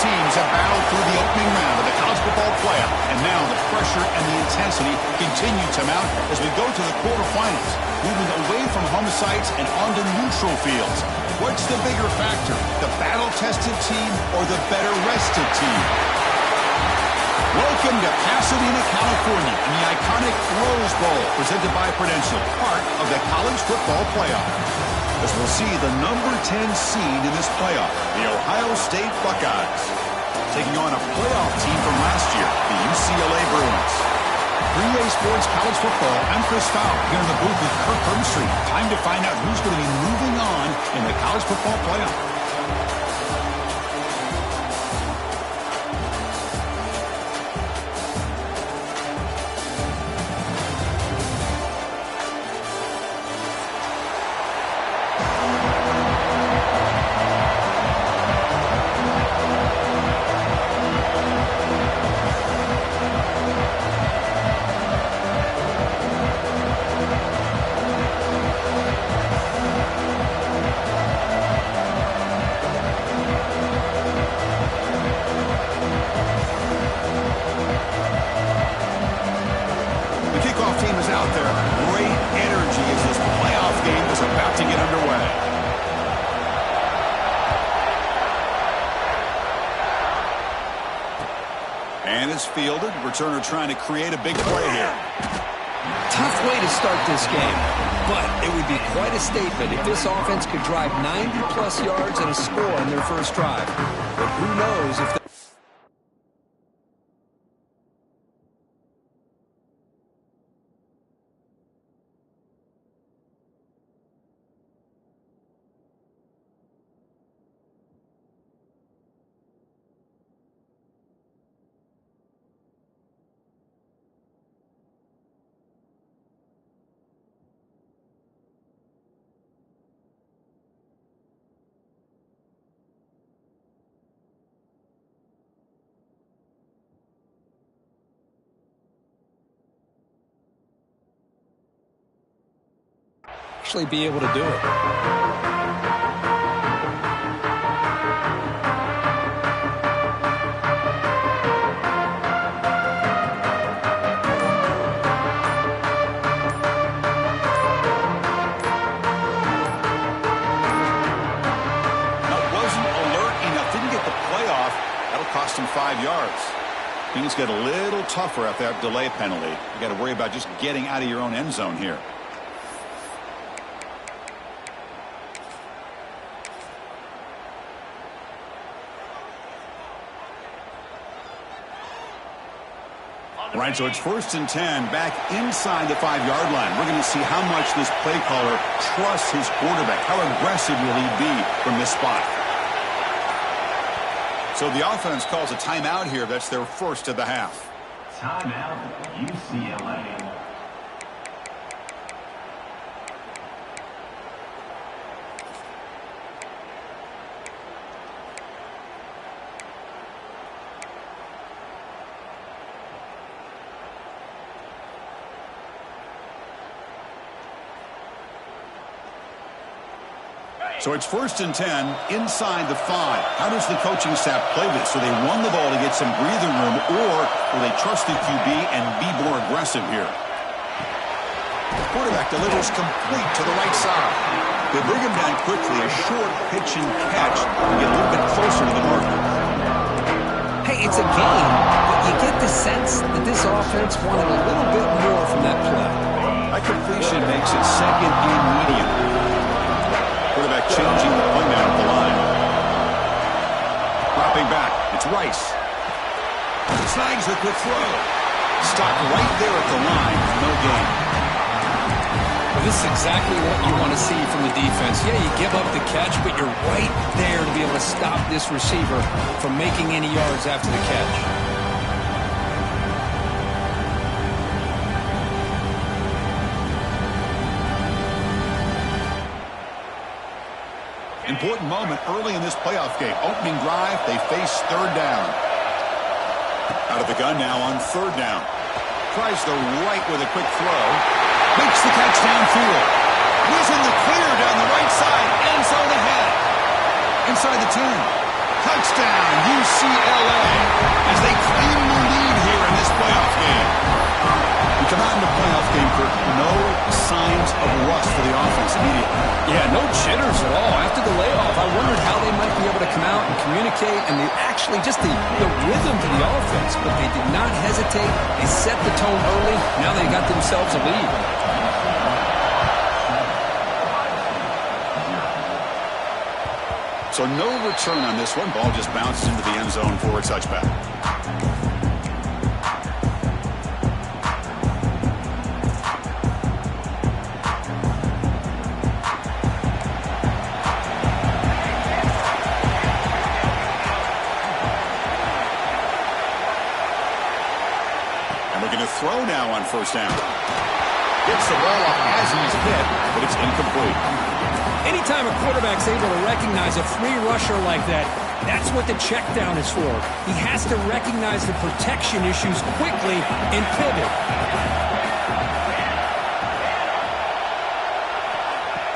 teams have battled through the opening round of the college football playoff, and now the pressure and the intensity continue to mount as we go to the quarterfinals, moving away from home sites and onto neutral fields. What's the bigger factor, the battle-tested team or the better-rested team? Welcome to Pasadena, California, in the iconic Rose Bowl, presented by Prudential, part of the college football playoff. As we'll see the number 10 seed in this playoff, the Ohio State Buckeyes, taking on a playoff team from last year, the UCLA Bruins. 3A Sports College Football, I'm Chris Fowler, here in the booth with Kirk Hermstreet. Time to find out who's going to be moving on in the college football playoff. Team is out there. Great energy as this playoff game is about to get underway. And it's fielded. Returner trying to create a big play here. Tough way to start this game, but it would be quite a statement if this offense could drive 90-plus yards and a score on their first drive. But who knows if actually be able to do it. Cost him 5 yards. Things get a little tougher after that delay penalty. You got to worry about just getting out of your own end zone here. Right, so it's 1st and 10 back inside the 5-yard line. We're going to see how much this play caller trusts his quarterback. How aggressive will he be from this spot? So the offense calls a timeout here. That's their first of the half. Timeout, UCLA. So it's 1st and 10 inside the 5. How does the coaching staff play this? So they run the ball to get some breathing room, or will they trust the QB and be more aggressive here? The quarterback delivers complete to the right side. They bring him down quickly, a short pitch and catch to get a little bit closer to the marker. Hey, it's a game, but you get the sense that this offense wanted a little bit more from that play. That completion makes it 2nd and medium. Quarterback changing the point out of the line. Dropping back. It's Rice. Snags the quick throw. Stop right there at the line. No gain. Well, this is exactly what you want to see from the defense. Yeah, you give up the catch, but you're right there to be able to stop this receiver from making any yards after the catch. Important moment early in this playoff game. Opening drive, they face 3rd down. Out of the gun now on 3rd down. Tries the right with a quick throw. Makes the catch downfield. He's in the clear down the right side. End zone ahead. Inside the 10. Touchdown, UCLA. of rust for the offense immediately. Yeah, no jitters at all. After the layoff, I wondered how they might be able to come out and communicate and actually just the rhythm to the offense. But they did not hesitate. They set the tone early. Now they got themselves a lead. So no return on this one. Ball just bounces into the end zone for a touchback. And looking to throw now on first down. Gets the ball up as he's hit, but it's incomplete. Anytime a quarterback's able to recognize a free rusher like that, that's what the check down is for. He has to recognize the protection issues quickly and pivot.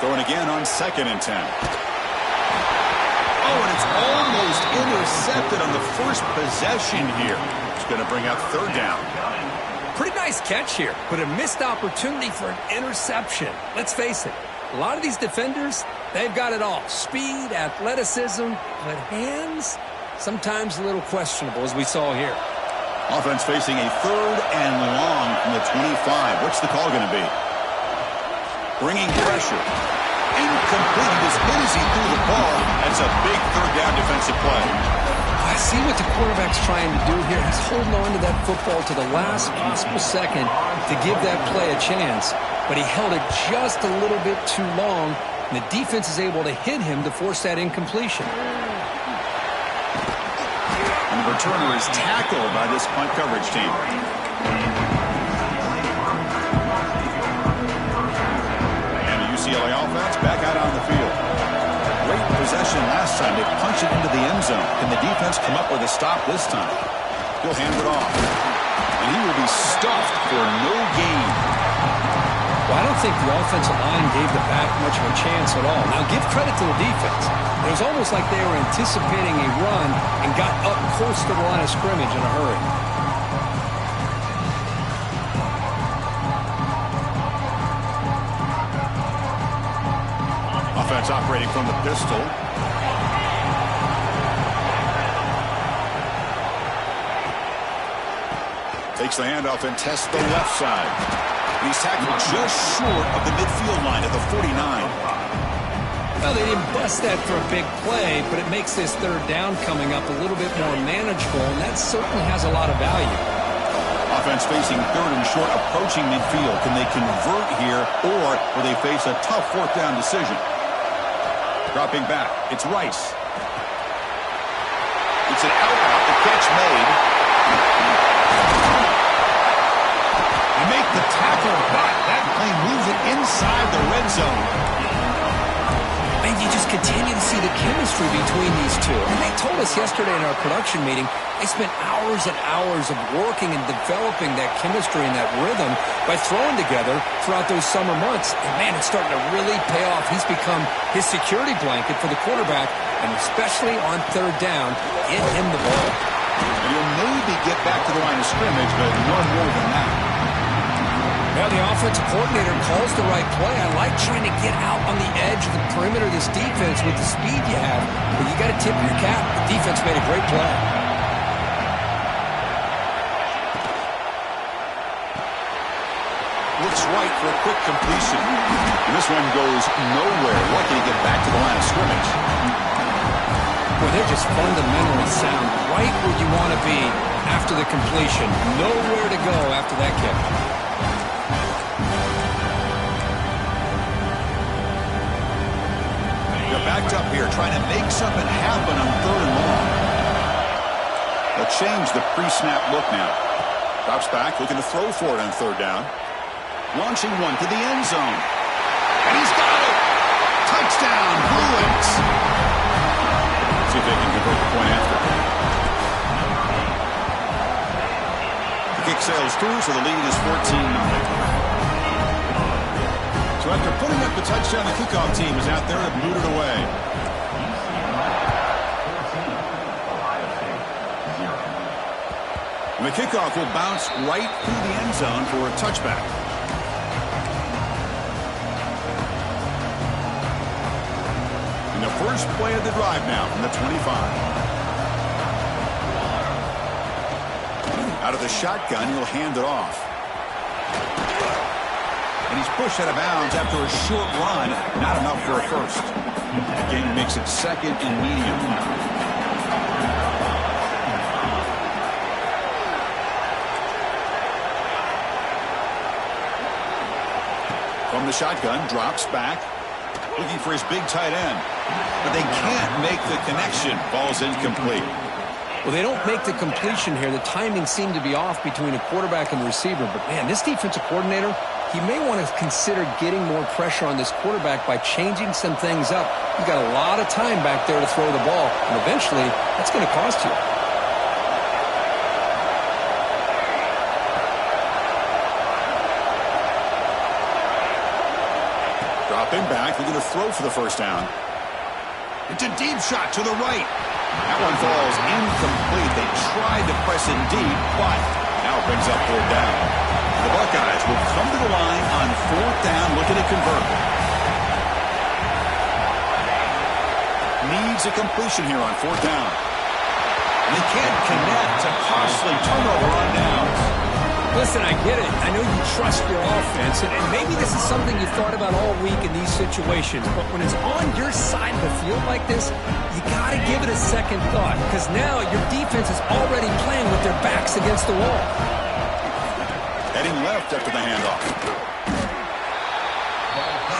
Throwing again on 2nd and 10. Oh, and it's almost intercepted on the first possession here. It's going to bring up 3rd down. Pretty nice catch here, but a missed opportunity for an interception. Let's face it. A lot of these defenders, they've got it all. Speed, athleticism, but hands, sometimes a little questionable, as we saw here. Offense facing a 3rd and long from the 25. What's the call going to be? Bringing pressure. Incomplete. He just hit as he threw the ball. That's a big 3rd down defensive play. I see what the quarterback's trying to do here. He's holding on to that football to the last possible second to give that play a chance. But he held it just a little bit too long, and the defense is able to hit him to force that incompletion. And the returner is tackled by this punt coverage team. And the UCLA offense back out on the field. Great possession last time. They punched it into the end zone. Can the defense come up with a stop this time? He'll hand it off. And he will be stuffed for no gain. Well, I don't think the offensive line gave the back much of a chance at all. Now, give credit to the defense. It was almost like they were anticipating a run and got up close to the line of scrimmage in a hurry. Offense operating from the pistol. Takes the handoff and tests the left side. He's tackled just short of the midfield line at the 49. Well, they didn't bust that for a big play, but it makes this 3rd down coming up a little bit more manageable, and that certainly has a lot of value. Offense facing 3rd and short, approaching midfield. Can they convert here, or will they face a tough 4th down decision? Dropping back, it's Rice. It's an out route, the catch made. Make the tackle, but that play moves it inside the red zone. And you just continue to see the chemistry between these two. And they told us yesterday in our production meeting, they spent hours and hours of working and developing that chemistry and that rhythm by throwing together throughout those summer months. And man, it's starting to really pay off. He's become his security blanket for the quarterback, and especially on 3rd down, get him the ball. And he'll maybe get back to the line of scrimmage, but no more than that. Well, the offensive coordinator calls the right play. I like trying to get out on the edge of the perimeter of this defense with the speed you have, but you got to tip your cap. The defense made a great play. Looks right for a quick completion. And this one goes nowhere. Lucky to get back to the line of scrimmage. Well, they're just fundamentally sound, right where you want to be after the completion. Nowhere to go after that kick. Backed up here, trying to make something happen on 3rd and long. They'll change the pre-snap look now. Drops back, looking to throw for it on 3rd down. Launching one to the end zone. And he's got it! Touchdown, Bruins! See if they can convert the point after. The kick sails through, so the lead is 14-0. So after putting up the touchdown, the kickoff team is out there and moved it away. And the kickoff will bounce right through the end zone for a touchback. first play of the drive now from the 25. Out of the shotgun, he'll hand it off. And he's pushed out of bounds after a short run. Not enough for a first. The game makes it second and medium. From the shotgun, drops back. Looking for his big tight end. But they can't make the connection. Ball's incomplete. Well, they don't make the completion here. The timing seemed to be off between a quarterback and the receiver. But, man, this defensive coordinator, he may want to consider getting more pressure on this quarterback by changing some things up. You got a lot of time back there to throw the ball, and eventually that's going to cost you. Dropping back, they're going to throw for the first down. It's a deep shot to the right. That one falls incomplete. They tried to press it deep, but now it brings up third down. The Buckeyes will come to the line on fourth down, looking to convert. Needs a completion here on fourth down. And they can't connect. A costly turnover on downs. Listen, I get it. I know you trust your offense, and maybe this is something you thought about all week in these situations, but when it's on your side of the field like this, you got to give it a second thought, because now your defense is already playing with their backs against the wall. Heading left after the handoff.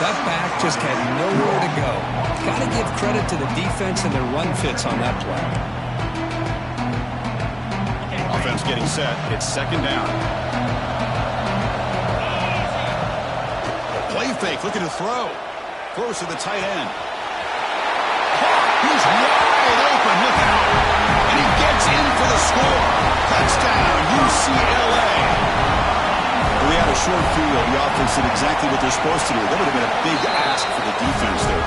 That back just had nowhere to go. Got to give credit to the defense and their run fits on that play. Offense getting set. It's second down. Play fake, looking to throw. Throws to the tight end. He's wide open, look out. And he gets in for the score. Touchdown, UCLA. We had a short field. The offense did exactly what they're supposed to do. That would have been a big ask for the defense there.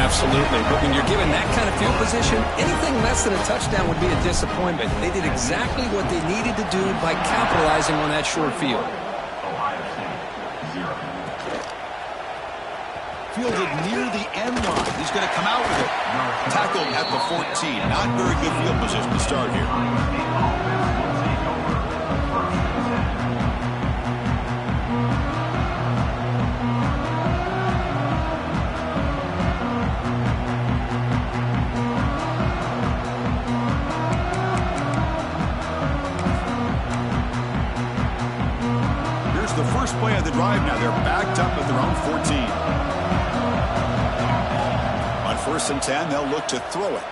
Absolutely. But when you're given that kind of field position, anything less than a touchdown would be a disappointment. They did exactly what they needed to do by capitalizing on that short field. Fielded near the end line. He's going to come out with it. Tackled at the 14. Not very good field position to start here. Here's the first play of the drive now. They're backed up at their own 14. First and 10, they'll look to throw it.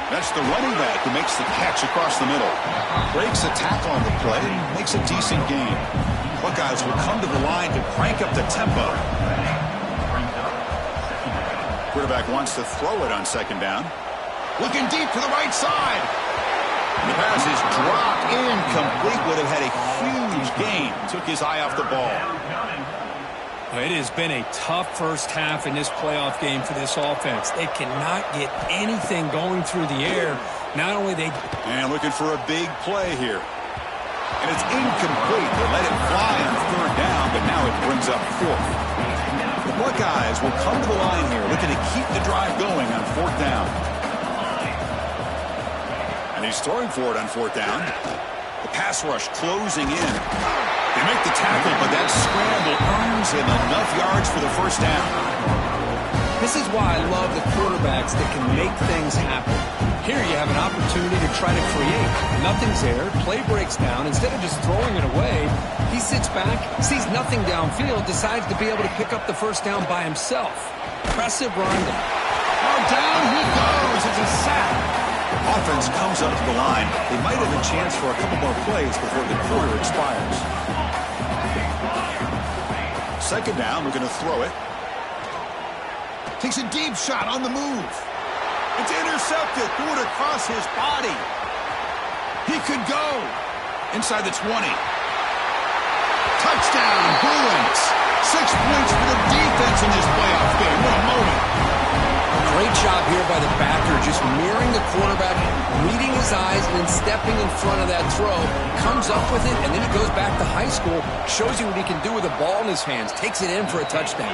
That's the running back who makes the catch across the middle. Breaks a tackle on the play, makes a decent gain. Buckeyes will come to the line to crank up the tempo. Quarterback wants to throw it on second down. Looking deep to the right side. The pass is dropped incomplete. Would have had a huge gain. Took his eye off the ball. It has been a tough first half in this playoff game for this offense. They cannot get anything going through the air. Not only they... And looking for a big play here. And it's incomplete. They let it fly on third down, but now it brings up fourth. The Buckeyes will come to the line here, looking to keep the drive going on fourth down. And he's throwing for it on fourth down. The pass rush closing in. They make the tackle, but that scramble earns him enough yards for the first down. This is why I love the quarterbacks that can make things happen. Here you have an opportunity to try to create. Nothing's there. Play breaks down. Instead of just throwing it away, he sits back, sees nothing downfield, decides to be able to pick up the first down by himself. Impressive run. Oh, down he goes. It's a sack. Offense comes up to the line. They might have a chance for a couple more plays before the quarter expires. Second down, we're going to throw it. Takes a deep shot on the move. It's intercepted. Threw it across his body. He could go. Inside the 20. Touchdown, Bruins. 6 points for the defense in this playoff game. What a moment. Great job here by the backer, just mirroring the quarterback, reading his eyes and then stepping in front of that throw, comes up with it, and then he goes back to high school, shows you what he can do with the ball in his hands, takes it in for a touchdown.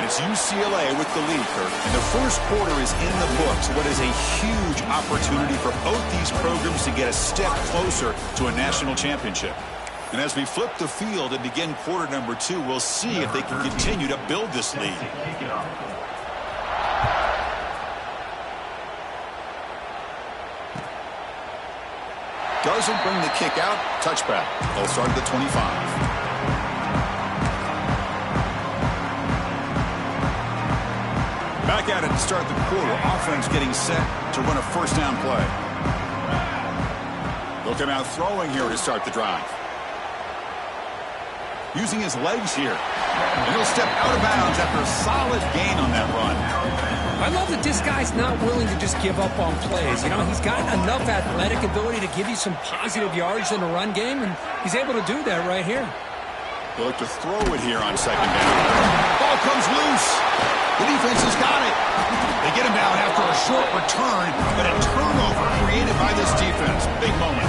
It's UCLA with the lead, Kurt. And the first quarter is in the books. What is a huge opportunity for both these programs to get a step closer to a national championship. And as we flip the field and begin quarter number 2, we'll see if they can continue to build this lead. Doesn't bring the kick out. Touchback. They'll start at the 25. Back at it to start the quarter. Offense getting set to run a first down play. They'll come out throwing here to start the drive. Using his legs here. And he'll step out of bounds after a solid gain on that run. I love that this guy's not willing to just give up on plays. You know, he's got enough athletic ability to give you some positive yards in the run game, and he's able to do that right here. They'll look to throw it here on second down. Ball comes loose. The defense has got it. They get him down after a short return, but a turnover created by this defense. Big moment.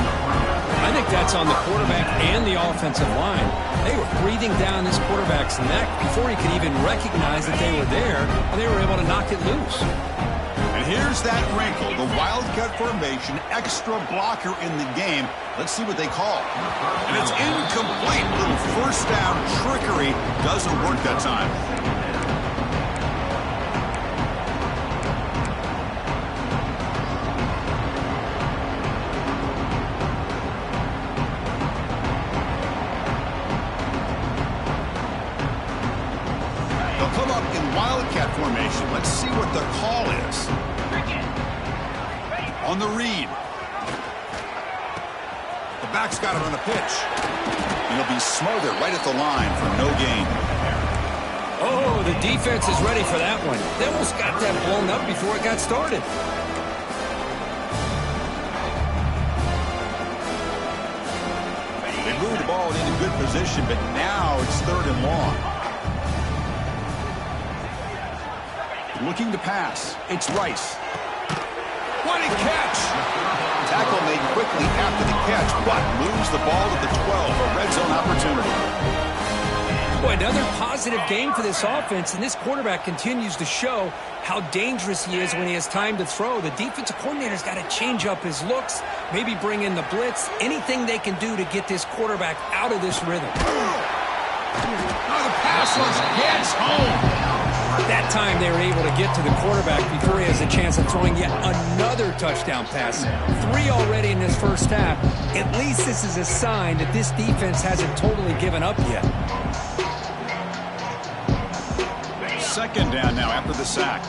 I think that's on the quarterback and the offensive line. They were breathing down this quarterback's neck before he could even recognize that they were there, and they were able to knock it loose. And here's that wrinkle, the wildcat formation, extra blocker in the game. Let's see what they call. And it's incomplete. Little first down trickery doesn't work that time. Formation. Let's see what the call is. On the read. The back's got it on the pitch. And he'll be smothered right at the line for no gain. Oh, the defense is ready for that one. They almost got that blown up before it got started. They moved the ball into good position, but now it's 3rd and long. Looking to pass. It's Rice. What a catch! Tackle made quickly after the catch, but moves the ball to the 12. A red zone opportunity. Boy, another positive game for this offense, and this quarterback continues to show how dangerous he is when he has time to throw. The defensive coordinator's got to change up his looks, maybe bring in the blitz, anything they can do to get this quarterback out of this rhythm. Oh, the pass gets home. That time they were able to get to the quarterback before he has a chance of throwing yet another touchdown pass. 3 already in this first half. At least this is a sign that this defense hasn't totally given up yet. Second down now after the sack.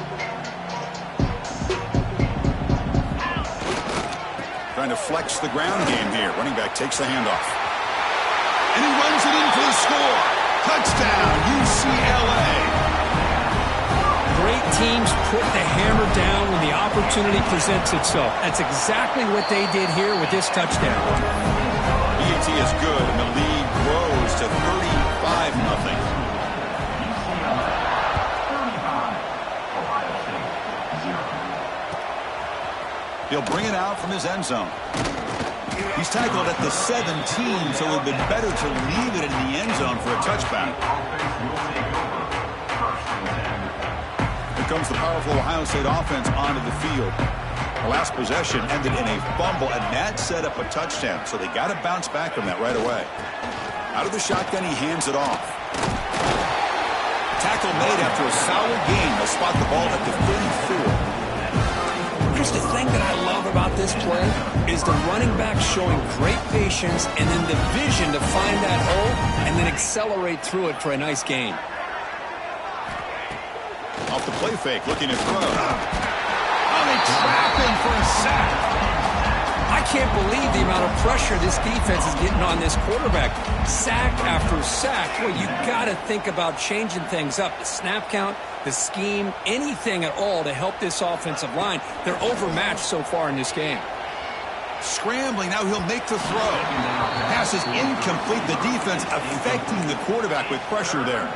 Trying to flex the ground game here. Running back takes the handoff. And he runs it in for the score. Touchdown, UCLA. Great teams put the hammer down when the opportunity presents itself. That's exactly what they did here with this touchdown. EAT is good, and the lead grows to 35-0. He'll bring it out from his end zone. He's tackled at the 17, so it would have been better to leave it in the end zone for a touchback. Comes the powerful Ohio State offense onto the field. The last possession ended in a fumble, and that set up a touchdown, so they got to bounce back from that right away. Out of the shotgun, he hands it off. Tackle made after a solid gain. They'll spot the ball at the 34. Here's the thing that I love about this play is the running back showing great patience and then the vision to find that hole and then accelerate through it for a nice gain. Off the play fake, looking to throw. Oh, they trap him for a sack. I can't believe the amount of pressure this defense is getting on this quarterback. Sack after sack. Well, you got to think about changing things up. The snap count, the scheme, anything at all to help this offensive line. They're overmatched so far in this game. Scrambling, now he'll make the throw. Pass is incomplete. The defense affecting the quarterback with pressure there.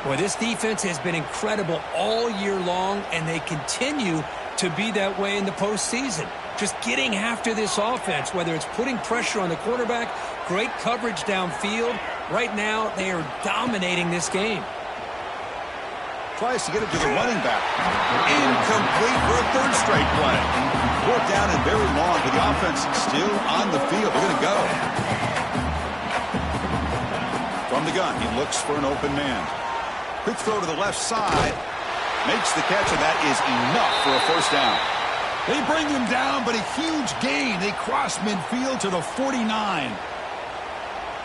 Boy, this defense has been incredible all year long, and they continue to be that way in the postseason. just getting after this offense, whether it's putting pressure on the quarterback, great coverage downfield. Right now, they are dominating this game. Tries to get it to the running back. Incomplete for a third straight play. Fourth down and very long, but the offense still on the field. They're going to go. From the gun, he looks for an open man. Quick throw to the left side. Makes the catch, and that is enough for a first down. They bring him down, but a huge gain. They cross midfield to the 49.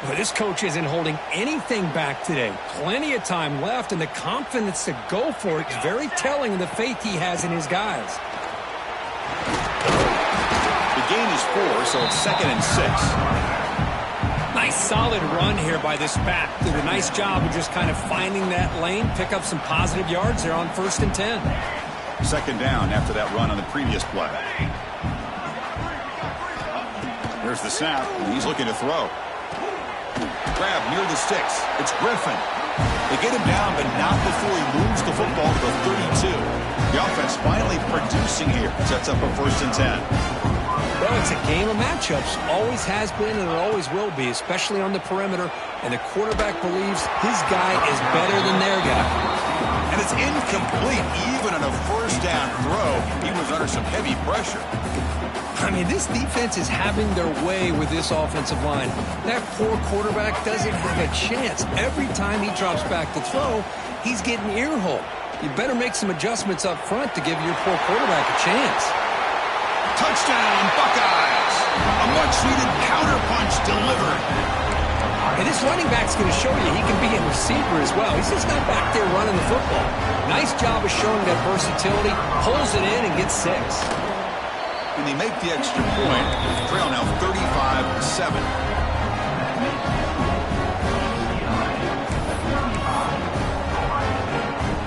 Well, this coach isn't holding anything back today. Plenty of time left, and the confidence to go for it is very telling of the faith he has in his guys. The gain is 4, so it's 2nd and 6. Nice solid run here by this back. Did a nice job of just kind of finding that lane, pick up some positive yards there on 1st and 10. 2nd down after that run on the previous play. Here's the snap, and he's looking to throw. Grab near the sticks. It's Griffin. They get him down, but not before he moves the football to the 32. The offense finally producing here. Sets up a 1st and 10. Well, it's a game of matchups. Always has been and it always will be, especially on the perimeter. And the quarterback believes his guy is better than their guy. And it's incomplete. Even on a 1st down throw, he was under some heavy pressure. I mean, this defense is having their way with this offensive line. That poor quarterback doesn't have a chance. Every time he drops back to throw, he's getting earholed. You better make some adjustments up front to give your poor quarterback a chance. Touchdown, Buckeyes! A much-needed counterpunch delivered. And this running back's going to show you he can be a receiver as well. He's just not back there running the football. Nice job of showing that versatility. Pulls it in and gets 6. And they make the extra point. Trail now 35-7.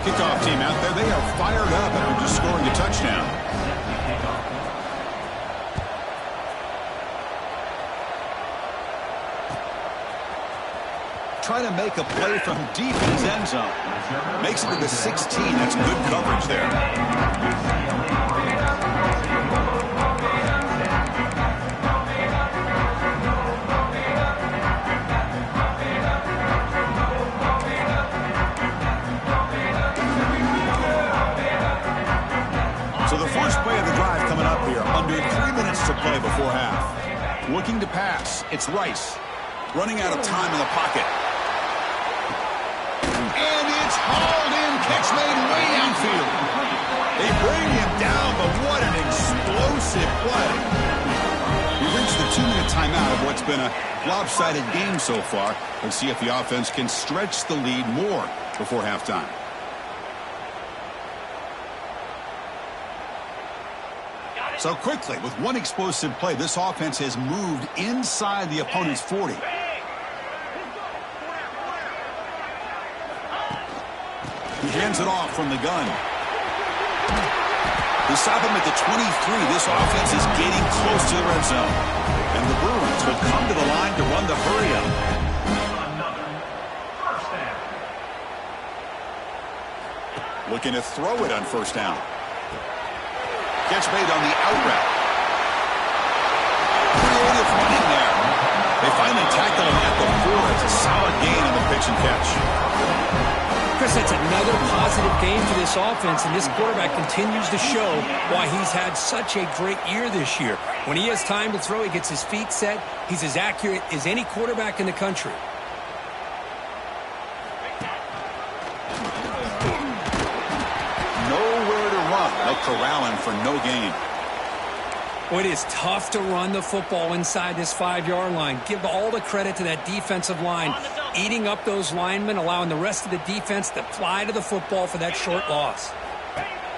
Kickoff team out there. They are fired up after just scoring a touchdown. Trying to make a play from deep in his end zone. Makes it to the 16. That's good coverage there. So the first play of the drive coming up here. Under 3 minutes to play before half. Looking to pass. It's Rice. Running out of time in the pocket. And it's hauled in. Catch made way downfield. They bring him down, but what an explosive play. We've reached the 2-minute timeout of what's been a lopsided game so far. Let's see if the offense can stretch the lead more before halftime. So quickly, with one explosive play, this offense has moved inside the opponent's 40. He hands it off from the gun. They stop him at the 23. This offense is getting close to the red zone. And the Bruins will come to the line to run the hurry up. Looking to throw it on 1st down. Catch made on the out route. Creative running there. They finally tackle him at the 4. It's a solid gain on the pitch and catch. Chris, that's another positive game for this offense, and this quarterback continues to show why he's had such a great year this year. When he has time to throw, he gets his feet set. He's as accurate as any quarterback in the country. Nowhere to run. They'll corral him for no gain. Well, it is tough to run the football inside this 5-yard line. Give all the credit to that defensive line, eating up those linemen, allowing the rest of the defense to fly to the football for that short loss.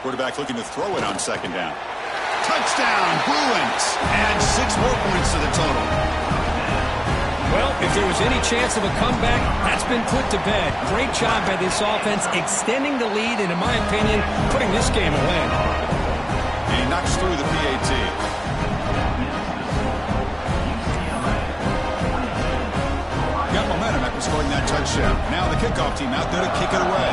Quarterback looking to throw it on 2nd down. Touchdown, Bruins. Add 6 more points to the total. Well, if there was any chance of a comeback, that's been put to bed. Great job by this offense extending the lead and, in my opinion, putting this game away. And he knocks through the PAT. Got momentum after scoring that touchdown. Now the kickoff team out there to kick it away.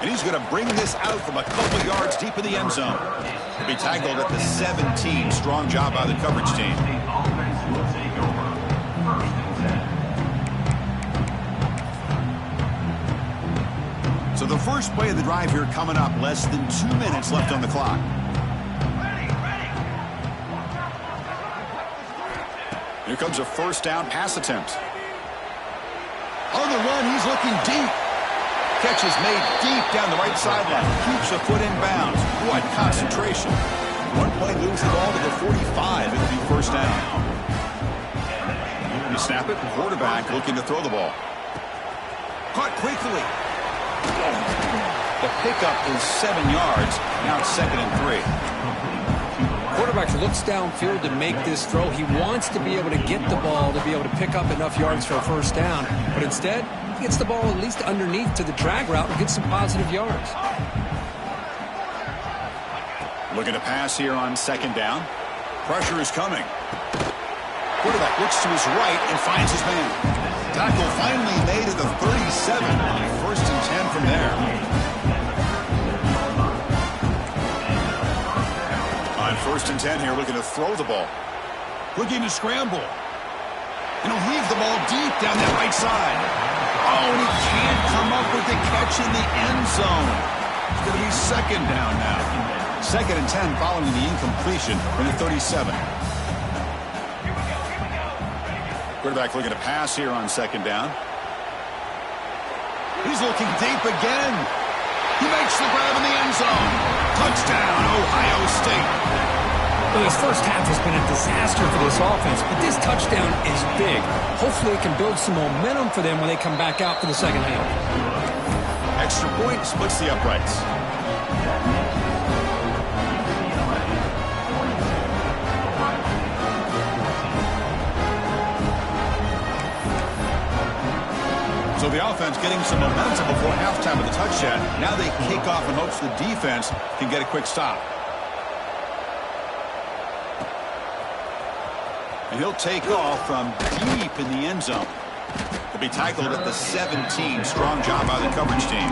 And He's going to bring this out from a couple yards deep in the end zone. He'll be tackled at the 17. Strong job by the coverage team. The offense will take over. First and 10. So the first play of the drive here coming up. Less than 2 minutes left on the clock. Here comes a first down pass attempt. On the run, he's looking deep. Catch is made deep down the right sideline. Keeps a foot in bounds. What concentration. One play moves the ball to the 45. It'll be first down. You snap it. Quarterback looking to throw the ball. Caught quickly. The pickup is 7 yards. Now it's 2nd and 3. Quarterback looks downfield to make this throw. He wants to be able to get the ball to be able to pick up enough yards for a first down. But instead, he gets the ball at least underneath to the drag route and gets some positive yards. Looking to pass here on 2nd down. Pressure is coming. Quarterback looks to his right and finds his man. Tackle finally made at the 37. First and 10 from there. On 1st and 10 here, looking to throw the ball. Looking to scramble. And he'll heave the ball deep down that right side. Oh, and he can't come up with the catch in the end zone. It's going to be 2nd down now. 2nd and 10 following the incompletion from the 37. Quarterback looking to pass here on 2nd down. He's looking deep again. He makes the grab in the end zone. Touchdown, Ohio State. Well, this first half has been a disaster for this offense, but this touchdown is big. Hopefully it can build some momentum for them when they come back out for the second half. Extra point splits the uprights. So the offense getting some momentum before halftime of the touchdown. Now they kick off in hopes the defense can get a quick stop. And he'll take off from deep in the end zone. He'll be tackled at the 17. Strong job by the coverage team.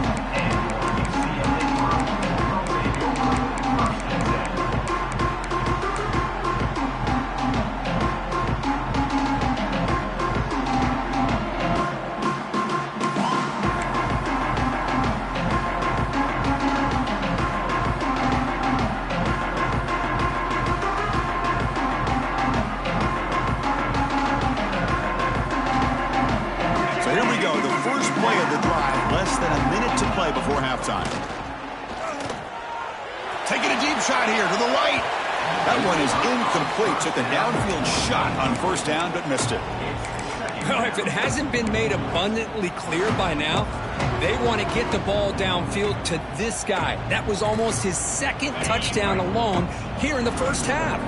Before halftime. Taking a deep shot here to the right. That one is incomplete. Took a downfield shot on 1st down, but missed it. Well, if it hasn't been made abundantly clear by now, they want to get the ball downfield to this guy. That was almost his 2nd touchdown alone here in the first half.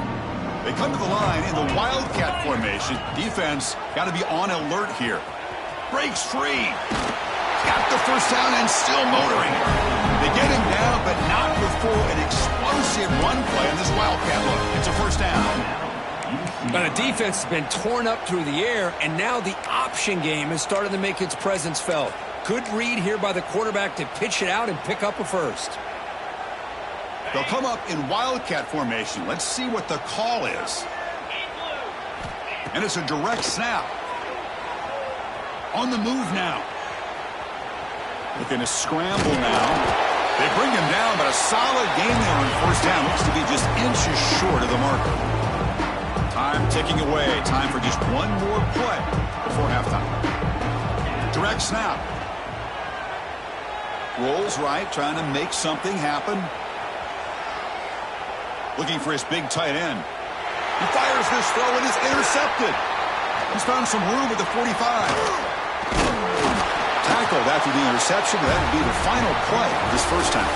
They come to the line in the Wildcat formation. Defense got to be on alert here. Breaks free. Got the first down and still motoring. They get him down, but not before an explosive run play on this Wildcat look. It's a first down. But the defense has been torn up through the air, and now the option game is starting to make its presence felt. Good read here by the quarterback to pitch it out and pick up a first. They'll come up in Wildcat formation. Let's see what the call is. And it's a direct snap. On the move now. Looking to scramble now. They bring him down, but a solid game there on 1st down. Looks to be just inches short of the marker. Time ticking away. Time for just one more play before halftime. Direct snap. Rolls right, trying to make something happen. Looking for his big tight end. He fires this throw and is intercepted. He's found some room at the 45. Tackled after the interception. That will be the final play of this first half.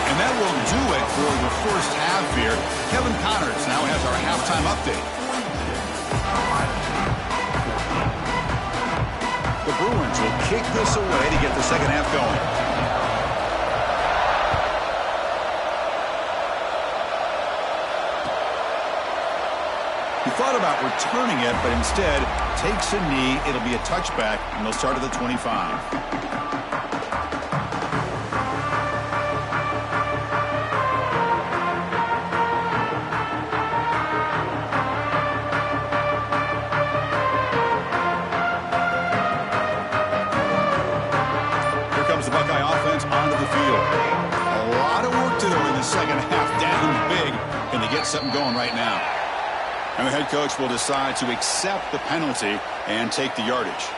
And that will do it for the first half here. Kevin Connors now has our halftime update. The Bruins will kick this away to get the second half going. He thought about returning it, but instead takes a knee. It'll be a touchback, and they'll start at the 25. second half down big. Can they get something going right now? And the head coach will decide to accept the penalty and take the yardage.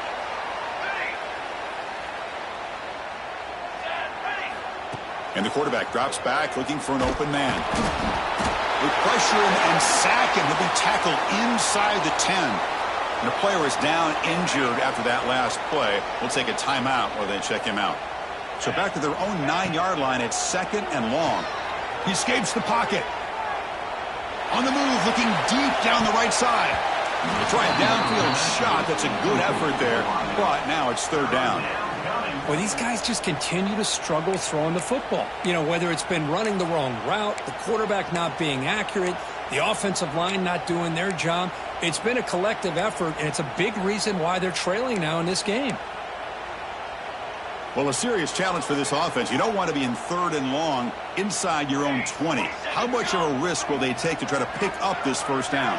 And the quarterback drops back looking for an open man. With pressure and sack, and he'll be tackled inside the 10. And the player is down injured after that last play. We'll take a timeout while they check him out. So back to their own 9-yard line at 2nd and long. He escapes the pocket. On the move, looking deep down the right side. They try a downfield shot. That's a good effort there. But now it's 3rd down. Well, these guys just continue to struggle throwing the football. You know, whether it's been running the wrong route, the quarterback not being accurate, the offensive line not doing their job. It's been a collective effort, and it's a big reason why they're trailing now in this game. Well, a serious challenge for this offense. You don't want to be in 3rd and long inside your own 20. How much of a risk will they take to try to pick up this 1st down?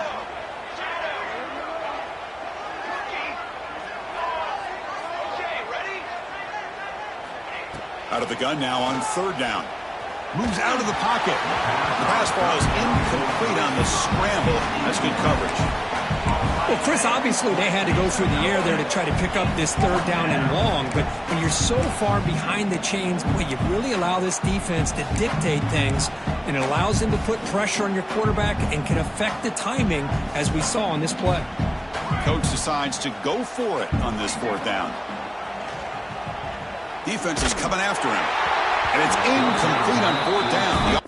Out of the gun now on 3rd down. Moves out of the pocket. The pass ball is incomplete on the scramble. That's good coverage. Well, Chris, obviously they had to go through the air there to try to pick up this 3rd down and long. But when you're so far behind the chains, boy, you really allow this defense to dictate things. And it allows them to put pressure on your quarterback and can affect the timing, as we saw on this play. Coach decides to go for it on this 4th down. Defense is coming after him. And it's incomplete on 4th down.